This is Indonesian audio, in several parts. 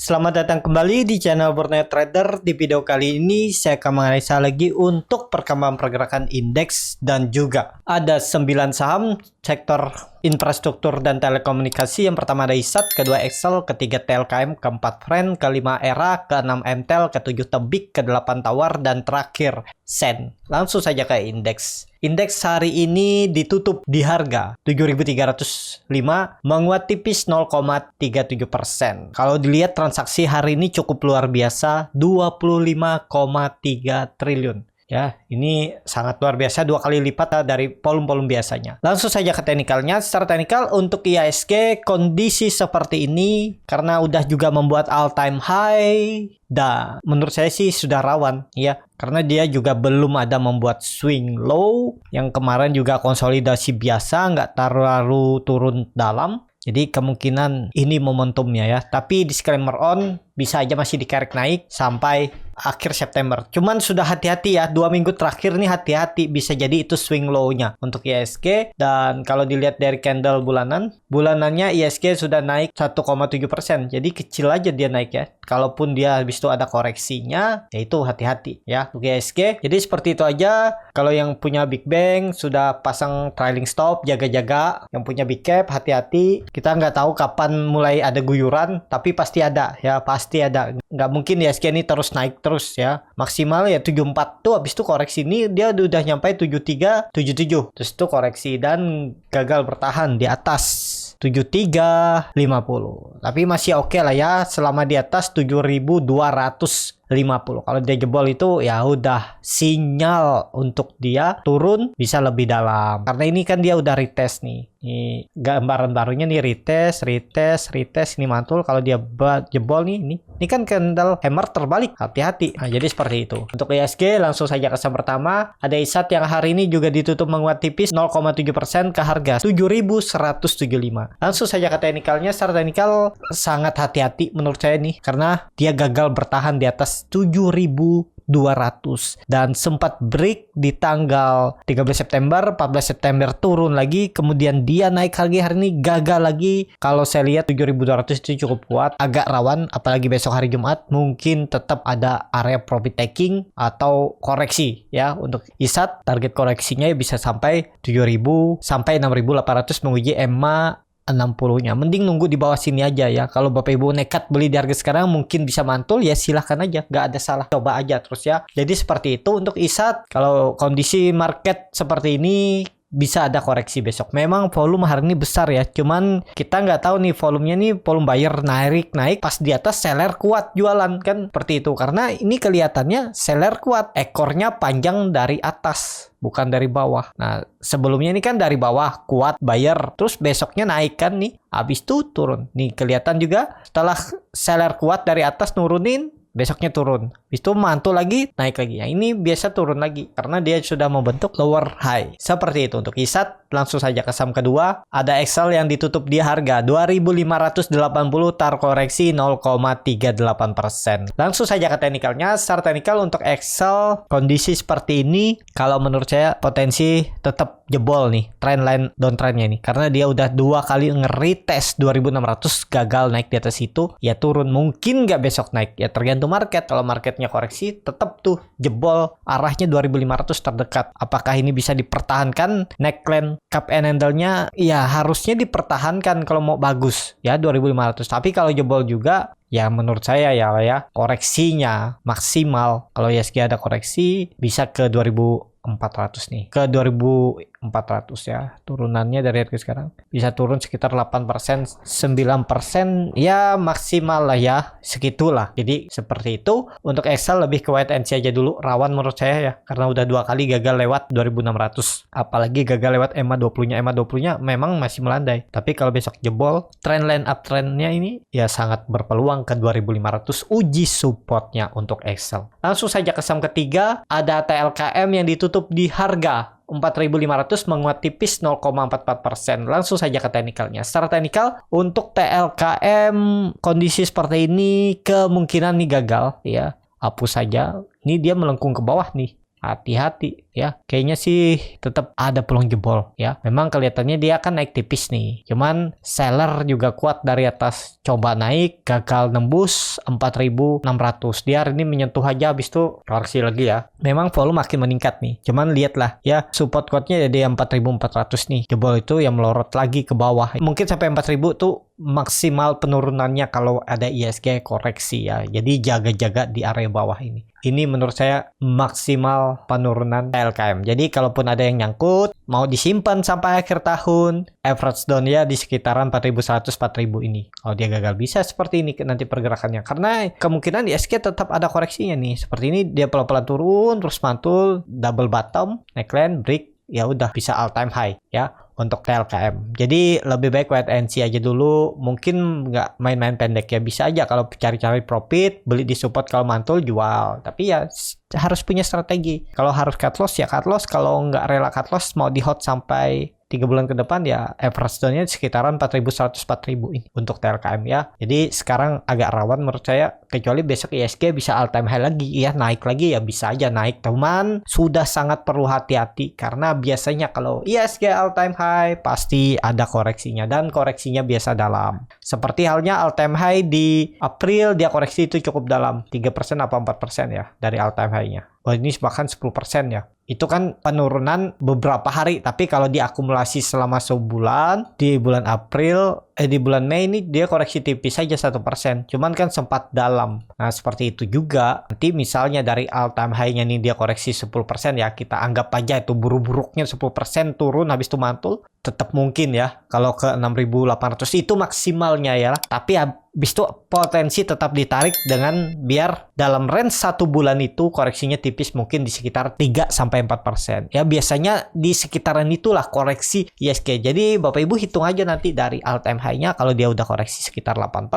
Selamat datang kembali di channel Fortnite Trader. Di video kali ini saya akan menganalisa lagi untuk perkembangan pergerakan indeks dan juga ada 9 saham sektor infrastruktur dan telekomunikasi. Yang pertama ada ISAT, kedua Excel, ketiga TLKM, keempat Friend, kelima ERA, keenam MTEL, ketujuh Tebik, kedelapan Tawar, dan terakhir Sen. Langsung saja ke indeks. Indeks hari ini ditutup di harga 7.305, menguat tipis 0,37%. Kalau dilihat transaksi hari ini cukup luar biasa, 25,3 triliun. Ya, ini sangat luar biasa, 2 kali lipat dari volume-volume biasanya. Langsung saja ke teknikalnya. Secara teknikal untuk IHSG kondisi seperti ini karena udah juga membuat all time high, dan menurut saya sih sudah rawan ya, karena dia juga belum ada membuat swing low. Yang kemarin juga konsolidasi biasa, nggak terlalu turun dalam. Jadi kemungkinan ini momentumnya ya. Tapi disclaimer on, bisa aja masih dikerek naik sampai akhir September. Cuman sudah hati-hati ya, 2 minggu terakhir nih hati-hati, bisa jadi itu swing low-nya untuk IHSG. Dan kalau dilihat dari candle bulanannya IHSG sudah naik 1,7%. Jadi kecil aja dia naik ya. Kalaupun dia habis itu ada koreksinya, ya itu hati-hati ya untuk IHSG. Jadi seperti itu aja. Kalau yang punya Big Bang sudah pasang trailing stop, jaga-jaga. Yang punya Big Cap hati-hati. Kita nggak tahu kapan mulai ada guyuran, tapi pasti ada ya, pasti ada. Nggak mungkin IHSG ini terus naik terus ya. Maksimal ya 74 tuh, habis itu koreksi ini dia udah nyampe 73, 77. Terus itu koreksi dan gagal bertahan di atas 7350. Tapi masih oke lah ya selama di atas 7250. Kalau dia jebol itu ya udah sinyal untuk dia turun bisa lebih dalam. Karena ini kan dia udah retest nih. Ini gambaran barunya nih, retest ini mantul. Kalau dia jebol nih, ini kan candle hammer terbalik, hati-hati. Nah, jadi seperti itu. Untuk IHSG langsung saja ke saham pertama. Ada ISAT yang hari ini juga ditutup menguat tipis 0,7% ke harga 7.175. Langsung saja ke teknikalnya. Secara teknikal sangat hati-hati menurut saya nih, karena dia gagal bertahan di atas 7.200 dan sempat break di tanggal 13 September, 14 September turun lagi, kemudian dia naik lagi, hari ini gagal lagi. Kalau saya lihat 7.200 itu cukup kuat, agak rawan, apalagi besok hari Jumat mungkin tetap ada area profit taking atau koreksi ya. Untuk ISAT target koreksinya bisa sampai 7.000 sampai 6.800 menguji EMA 60-nya. Mending nunggu di bawah sini aja ya. Kalau Bapak Ibu nekat beli di harga sekarang mungkin bisa mantul, ya silahkan aja, nggak ada salah, coba aja terus ya. Jadi seperti itu untuk ISAT. Kalau kondisi market seperti ini bisa ada koreksi besok. Memang volume hari ini besar ya, cuman kita nggak tahu nih volumenya nih, volume buyer naik pas di atas, seller kuat jualan kan, seperti itu. Karena ini kelihatannya seller kuat, ekornya panjang dari atas bukan dari bawah. Nah sebelumnya ini kan dari bawah kuat buyer, terus besoknya naik kan nih, habis itu turun. Nih kelihatan juga setelah seller kuat dari atas nurunin, besoknya turun, habis itu mantul lagi, naik lagi. Ya ini biasa turun lagi karena dia sudah membentuk lower high. Seperti itu untuk ISAT. Langsung saja ke saham kedua. Ada Excel yang ditutup di harga 2.580, terkoreksi 0,38%. Langsung saja ke teknikalnya. Secara teknikal untuk Excel kondisi seperti ini, kalau menurut saya potensi tetap jebol nih, trendline downtrendnya nih, karena dia udah 2 kali nge-retest 2.600, gagal naik di atas itu, ya turun. Mungkin nggak besok naik, ya tergantung market. Kalau marketnya koreksi tetap tuh jebol, arahnya 2.500 terdekat. Apakah ini bisa dipertahankan neckline cup and handle-nya? Ya harusnya dipertahankan kalau mau bagus ya 2.500. Tapi kalau jebol juga ya menurut saya ya koreksinya maksimal, kalau IHSG ada koreksi bisa ke 2.400 nih, ke 2.400 ya. Turunannya dari harga sekarang bisa turun sekitar 8%, 9% ya maksimal lah ya, segitulah. Jadi seperti itu. Untuk Excel lebih ke wait and see aja dulu, rawan menurut saya ya, karena udah 2 kali gagal lewat 2.600, apalagi gagal lewat EMA 20-nya. EMA 20-nya memang masih melandai, tapi kalau besok jebol, trendline uptrendnya ini ya sangat berpeluang ke 2.500, uji supportnya untuk Excel. Langsung saja ke saham ketiga. Ada TLKM yang ditutup di harga 4.500, menguat tipis 0,44%. Langsung saja ke teknikalnya. Secara teknikal untuk TLKM kondisi seperti ini kemungkinan nih gagal ya, hapus saja. Ini dia melengkung ke bawah nih, hati-hati. ya. Kayaknya sih tetap ada peluang jebol ya. Memang kelihatannya dia akan naik tipis nih. Cuman seller juga kuat dari atas, coba naik, gagal nembus 4.600. Dia hari ini menyentuh aja, habis itu koreksi lagi ya. Memang volume makin meningkat nih. Cuman lihatlah ya, support kuatnya jadi 4.400 nih. Jebol itu yang melorot lagi ke bawah. Mungkin sampai 4.000 tuh maksimal penurunannya kalau ada ISG koreksi ya. Jadi jaga-jaga di area bawah ini. Ini menurut saya maksimal penurunan TLKM. Jadi kalaupun ada yang nyangkut, mau disimpan sampai akhir tahun, average down ya di sekitaran 4.100 4.000 ini. Kalau dia gagal bisa seperti ini nanti pergerakannya. Karena kemungkinan ISG tetap ada koreksinya nih. Seperti ini dia pelan-pelan turun, terus mantul, double bottom, neckline, break, ya udah bisa all time high ya untuk TLKM. Jadi lebih baik wait and see aja dulu. Mungkin nggak main-main pendek ya, bisa aja kalau cari-cari profit, beli di support, kalau mantul jual. Tapi ya harus punya strategi. Kalau harus cut loss ya cut loss, kalau nggak rela cut loss mau di hold sampai 3 bulan ke depan ya average down-nya sekitaran 4.100 4.000 ini untuk TLKM ya. Jadi sekarang agak rawan menurut saya, kecuali besok ISG bisa all time high lagi ya, naik lagi ya bisa aja naik. Teman sudah sangat perlu hati-hati karena biasanya kalau ISG all time high pasti ada koreksinya, dan koreksinya biasa dalam. Seperti halnya all time high di April, dia koreksi itu cukup dalam 3% apa 4% ya dari all time high-nya. Wah, ini bahkan 10% ya. Itu kan penurunan beberapa hari, tapi kalau diakumulasi selama sebulan, di bulan April, di bulan Mei ini dia koreksi tipis saja 1%. Cuman kan sempat dalam. Nah, seperti itu juga. Nanti misalnya dari all time high-nya nih dia koreksi 10% ya, kita anggap aja itu buruk-buruknya 10% turun habis itu mantul. Tetap mungkin ya, kalau ke 6.800 itu maksimalnya ya. Tapi habis itu potensi tetap ditarik dengan biar dalam range 1 bulan itu koreksinya tipis, mungkin di sekitar 3-4%. Ya biasanya di sekitaran itulah koreksi ISG. Jadi Bapak Ibu hitung aja nanti dari all time high-nya, kalau dia udah koreksi sekitar 8%,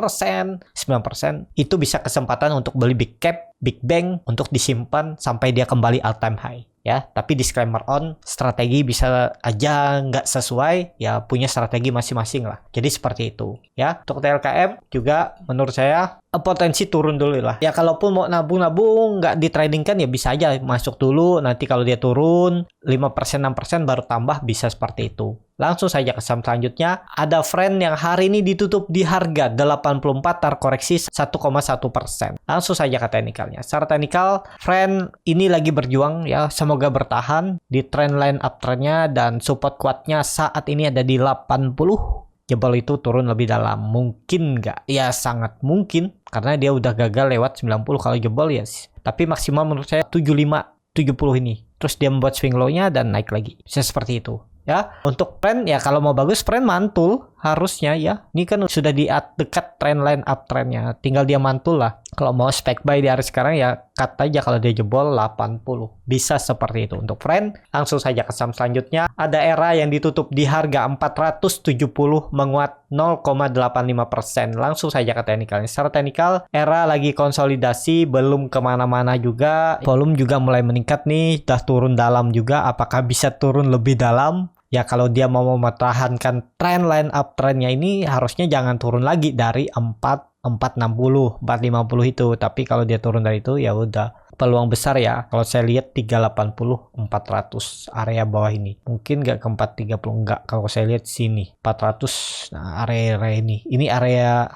9%, itu bisa kesempatan untuk beli big cap, big bang untuk disimpan sampai dia kembali all time high. Ya, tapi disclaimer on, strategi bisa aja nggak sesuai, ya punya strategi masing-masing lah. Jadi seperti itu, ya. Untuk TLKM juga menurut saya potensi turun dulu lah. Ya kalaupun mau nabung-nabung nggak di trading kan ya bisa aja masuk dulu, nanti kalau dia turun 5% 6% baru tambah, bisa seperti itu. Langsung saja ke saham selanjutnya. Ada Friend yang hari ini ditutup di harga 84, terkoreksi 1,1%. Langsung saja ke teknikalnya. Secara teknikal, Friend ini lagi berjuang ya, semoga bertahan di trendline uptrendnya, dan support kuatnya saat ini ada di 80. Jebol itu turun lebih dalam, mungkin nggak? Ya sangat mungkin, karena dia udah gagal lewat 90 kalau jebol ya. Tapi maksimal menurut saya 75, 70 ini. Terus dia membuat swing low-nya dan naik lagi. Bisa seperti itu. Ya, untuk trend ya kalau mau bagus trend mantul harusnya ya. Ini kan sudah di dekat trendline uptrendnya. Tinggal dia mantul lah. Kalau mau spec buy di hari sekarang ya cut aja kalau dia jebol 80. Bisa seperti itu untuk trend. Langsung saja ke saham selanjutnya. Ada Era yang ditutup di harga 470, menguat 0,85%. Langsung saja ke teknikalnya. Secara teknikal Era lagi konsolidasi, belum kemana-mana juga. Volume juga mulai meningkat nih. Udah turun dalam juga. Apakah bisa turun lebih dalam? Ya kalau dia mau mempertahankan trendline uptrendnya ini harusnya jangan turun lagi dari 460, 450 itu. Tapi kalau dia turun dari itu ya udah peluang besar ya. Kalau saya lihat 380, 400 area bawah ini. Mungkin nggak ke 430, enggak. Kalau saya lihat sini 400, nah area ini. Ini area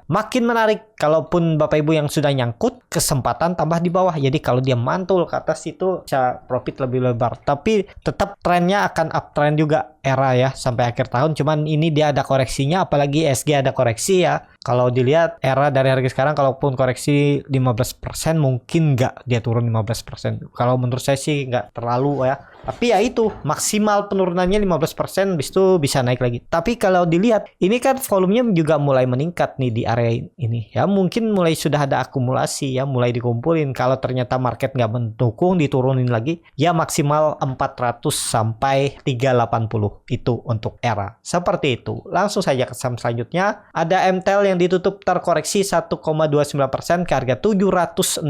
makin menarik. Kalaupun Bapak Ibu yang sudah nyangkut, kesempatan tambah di bawah. Jadi kalau dia mantul ke atas itu bisa profit lebih lebar. Tapi tetap trennya akan uptrend juga Era ya sampai akhir tahun. Cuman ini dia ada koreksinya, apalagi SG ada koreksi ya. Kalau dilihat Era dari harga sekarang, kalaupun koreksi 15% mungkin nggak dia turun 15%. Kalau menurut saya sih nggak terlalu ya. Tapi ya itu maksimal penurunannya 15%, habis itu bisa naik lagi. Tapi kalau dilihat ini kan volumenya juga mulai meningkat nih di area ini ya, mungkin mulai sudah ada akumulasi ya, mulai dikumpulin. Kalau ternyata market nggak mendukung, diturunin lagi ya, maksimal 400 sampai 380 itu untuk Era. Seperti itu. Langsung saja ke saham selanjutnya. Ada MTEL yang ditutup terkoreksi 1,29% ke harga 765.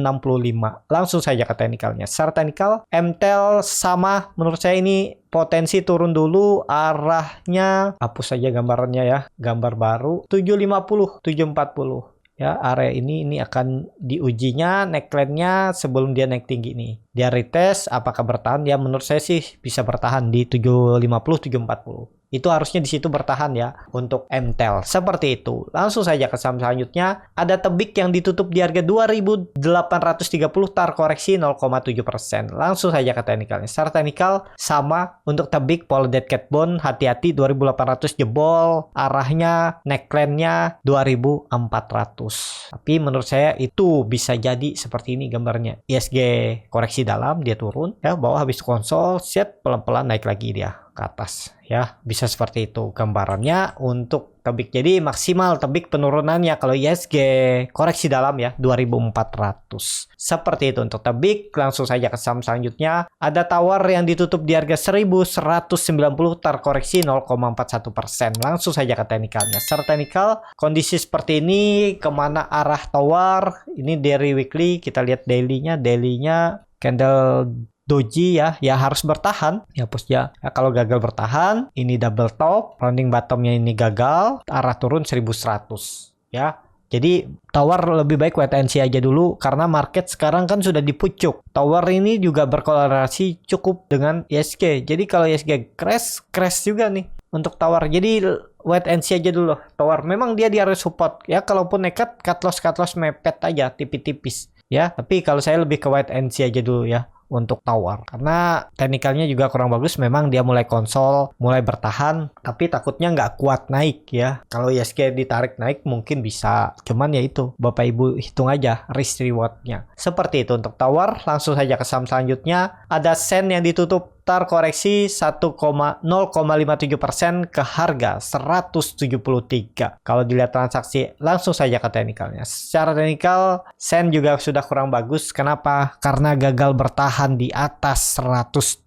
Langsung saja ke teknikalnya. Secara teknikal MTEL sama, menurut saya ini potensi turun dulu, arahnya hapus saja gambarannya ya, gambar baru 750, 740. Ya, area ini akan diujinya neckline-nya sebelum dia naik tinggi nih. Dia retest apakah bertahan? Ya menurut saya sih bisa bertahan di 750 740. Itu harusnya di situ bertahan ya untuk MTEL. Seperti itu. Langsung saja ke saham selanjutnya. Ada Tebik yang ditutup di harga 2.830 terkoreksi 0,7%. Langsung saja ke teknikalnya. Secara teknikal sama untuk Tebik Polar Dead Cat Bone, hati-hati 2.800 jebol, arahnya neckline-nya 2.400. Tapi menurut saya itu bisa jadi seperti ini gambarnya. ISG koreksi dalam, dia turun ya, bawah habis konsol, set pelan-pelan naik lagi dia ke atas ya, bisa seperti itu gambarannya untuk Tebik. Jadi maksimal Tebik penurunannya kalau ISG koreksi dalam ya 2.400. Seperti itu untuk Tebik. Langsung saja ke saham selanjutnya. Ada Tower yang ditutup di harga 1.190 terkoreksi 0,41%. Langsung saja ke teknikalnya. Secara teknikal kondisi seperti ini, kemana arah Tower? Ini dari weekly, kita lihat dailynya candle doji ya harus bertahan ya bos ya. Kalau gagal bertahan, ini double top, rounding bottomnya ini gagal, arah turun 1100 ya. Jadi Tower lebih baik wait and see aja dulu karena market sekarang kan sudah di pucuk. Tower ini juga berkorelasi cukup dengan ISG. Jadi kalau ISG crash juga nih untuk Tower. Jadi wait and see aja dulu Tower. Memang dia di area support ya, kalaupun nekat cut loss mepet aja tipis-tipis ya. Tapi kalau saya lebih ke wait and see aja dulu ya untuk Tower karena teknikalnya juga kurang bagus. Memang dia mulai konsol, mulai bertahan, tapi takutnya nggak kuat naik ya. Kalau ISG ditarik naik mungkin bisa, cuman ya itu Bapak Ibu hitung aja risk rewardnya. Seperti itu untuk Tower. Langsung saja ke saham selanjutnya. Ada Sen yang ditutup terkoreksi 1,0,57% ke harga 173. Kalau dilihat transaksi, langsung saja ke teknikalnya. Secara teknikal, Sen juga sudah kurang bagus. Kenapa? Karena gagal bertahan di atas 180.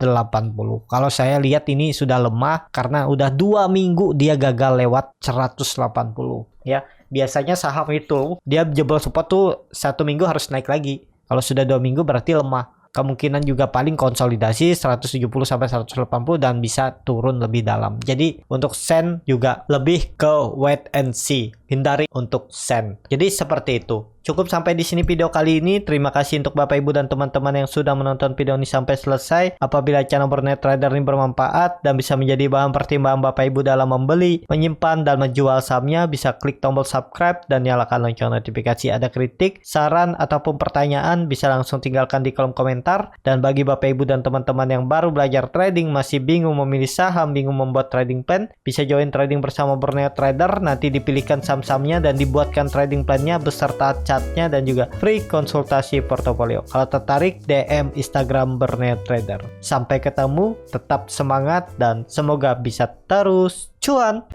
Kalau saya lihat ini sudah lemah karena udah 2 minggu dia gagal lewat 180 ya. Biasanya saham itu dia jebol support tuh 1 minggu harus naik lagi. Kalau sudah 2 minggu berarti lemah. Kemungkinan juga paling konsolidasi 170 sampai 180 dan bisa turun lebih dalam. Jadi untuk Sen juga lebih ke wait and see. Hindari untuk Sen. Jadi seperti itu. Cukup sampai di sini video kali ini. Terima kasih untuk Bapak Ibu dan teman-teman yang sudah menonton video ini sampai selesai. Apabila channel Bernet Trader ini bermanfaat dan bisa menjadi bahan pertimbangan Bapak Ibu dalam membeli, menyimpan, dan menjual sahamnya, bisa klik tombol subscribe dan nyalakan lonceng notifikasi. Ada kritik, saran, ataupun pertanyaan, bisa langsung tinggalkan di kolom komentar. Dan bagi Bapak Ibu dan teman-teman yang baru belajar trading, masih bingung memilih saham, bingung membuat trading plan, bisa join trading bersama Bernet Trader. Nanti dipilihkan saham-sahamnya dan dibuatkan trading plannya beserta chartnya dan juga free konsultasi portofolio. Kalau tertarik, DM Instagram Bernet Trader. Sampai ketemu, tetap semangat dan semoga bisa terus cuan.